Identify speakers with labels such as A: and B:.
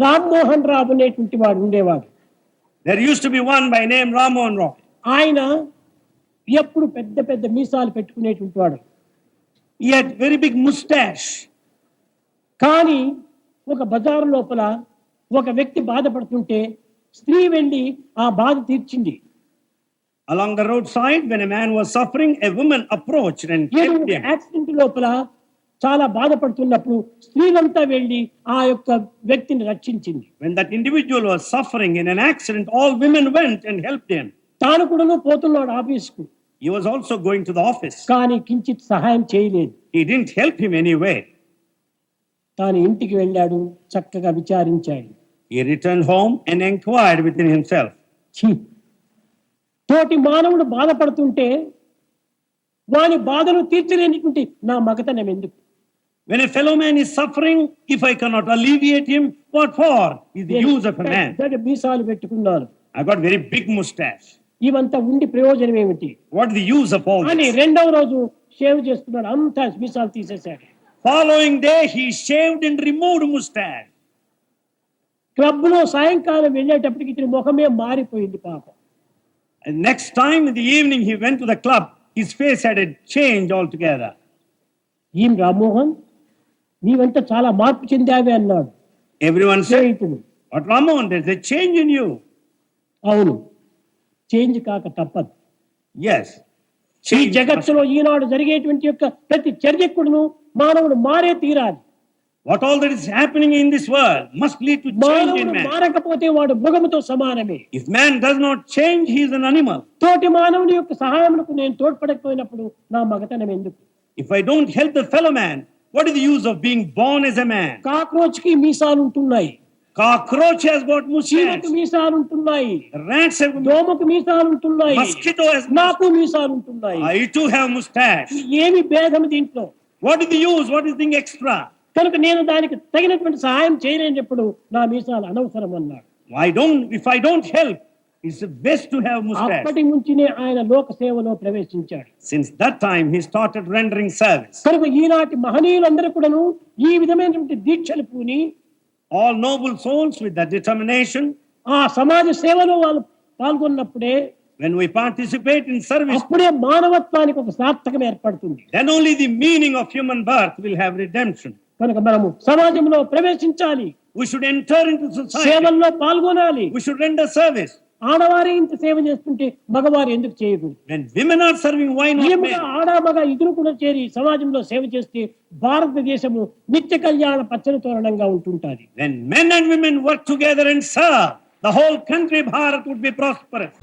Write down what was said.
A: రామ్మోహన్ రావు అనేటువంటి వాడు ఉండేవాడు.
B: There used to be one by name Rammohan Rao.
A: ఆయన ఎప్పుడు పెద్ద పెద్ద మీసాలు పెట్టుకునేటువంటి వాడు.
B: He had very big mustache.
A: కానీ ఒక బజారు లోపల ఒక వ్యక్తి బాధపడుతుంటే స్త్రీ వెళ్ళి ఆ బాధ తీర్చింది.
B: Along the roadside, when a man was suffering, a woman approached and helped him.
A: Accident లోపల చాలా బాధపడుతున్నప్పుడు స్త్రీలంతా వెళ్ళి ఆ యొక్క వ్యక్తిని రక్షించింది.
B: When that individual was suffering in an accident, all women went and helped him.
A: తాను కూడా పోతున్నాడు ఆఫీస్కు.
B: He was also going to the office.
A: కానీ కించిత్ సహాయం చేయలేదు.
B: He didn't help him anyway.
A: తాను ఇంటికి వెళ్ళాడు, చక్కగా విచారించాడు.
B: He returned home and inquired within himself.
A: తోటి మానవుడు బాధపడుతుంటే వాని బాధను తీర్చలేనిటువంటి నా మగతనం ఎందుకు?
B: When a fellow man is suffering, if I cannot alleviate him, what for is the use of a man?
A: మీసాలు పెట్టుకున్నాను.
B: I got very big mustache.
A: ఇవంతా ఉండి ప్రయోజనం ఏమిటి?
B: What is the use of all
A: అని
B: this?
A: రెండవ రోజు shave చేస్తున్నాడు, అంతా మీసాలు తీసేశాడు.
B: Following day, he shaved and removed mustache.
A: Club లో సాయంకాలం వెళ్ళేటప్పటికి ఇతని ముఖమే మారిపోయింది పాపం.
B: And next time in the evening, he went to the club. His face had a change altogether.
A: ఏం రామ్మోహన్, నీవంతా చాలా మార్పు చెందావే అన్నాడు
B: Everyone said,
A: స్నేహితుడు.
B: "What Ramon? There's a change in you."
A: అవును, చేంజ్ కాక తప్పదు.
B: Yes.
A: ఈ
B: Change.
A: జగత్తులో ఈనాడు జరిగేటువంటి యొక్క ప్రతి చర్యకుడును మానవుడు మారే తీరాలి.
B: What all that is happening in this world must lead to change in
A: మానవుడు
B: man.
A: మారకపోతే వాడు మృగముతో సమానమే.
B: If man does not change, he is an animal.
A: తోటి మానవుని యొక్క సహాయమునకు నేను తోడ్పడకపోయినప్పుడు నా మగతనం ఎందుకు?
B: If I don't help the fellow man, what is the use of being born as a man?
A: Cockroach కి మీసాలు ఉంటున్నాయి,
B: Cockroach has got mustache.
A: చీమకు మీసాలు ఉంటున్నాయి,
B: Rats have
A: దోమకు మీసాలు ఉంటున్నాయి,
B: Mosquito has
A: నాకు మీసాలు ఉంటున్నాయి.
B: I too have mustache.
A: ఏమి భేదం దీంట్లో?
B: What is the use? What is the extra?
A: కనుక నేను దానికి తగినటువంటి సహాయం చేయలేనప్పుడు నా మీసాలు అనవసరం అన్నాడు.
B: If I don't help, it's best to have mustache.
A: అప్పటి నుంచినే ఆయన లోక సేవలో ప్రవేశించాడు.
B: Since that time, he started rendering service.
A: కనుక ఈనాటి మహనీయులందరూ కూడాను ఈ విధమైనటువంటి దీక్షలు పూని
B: All noble souls with that determination,
A: ఆ సమాజ సేవలో వాళ్ళు పాల్గొన్నప్పుడే
B: when we participate in service,
A: అప్పుడే మానవత్వానికి ఒక సార్థకం ఏర్పడుతుంది.
B: then only the meaning of human birth will have redemption.
A: కనుక మనము సమాజంలో ప్రవేశించాలి,
B: We should enter into society.
A: సేవల్లో పాల్గొనాలి.
B: We should render service.
A: ఆడవారే ఇంత సేవ చేస్తుంటే మగవారు ఎందుకు చేయకూడదు?
B: When women are serving, why not
A: నియముగా
B: men?
A: ఆడ మగ ఇద్దరు కూడా చేరి సమాజంలో సేవ చేస్తే భారతదేశము నిత్య కళ్యాణ పచ్చని తోరణంగా ఉంటుంటాది.
B: When men and women work together and serve, the whole country, Bharat, would be prosperous.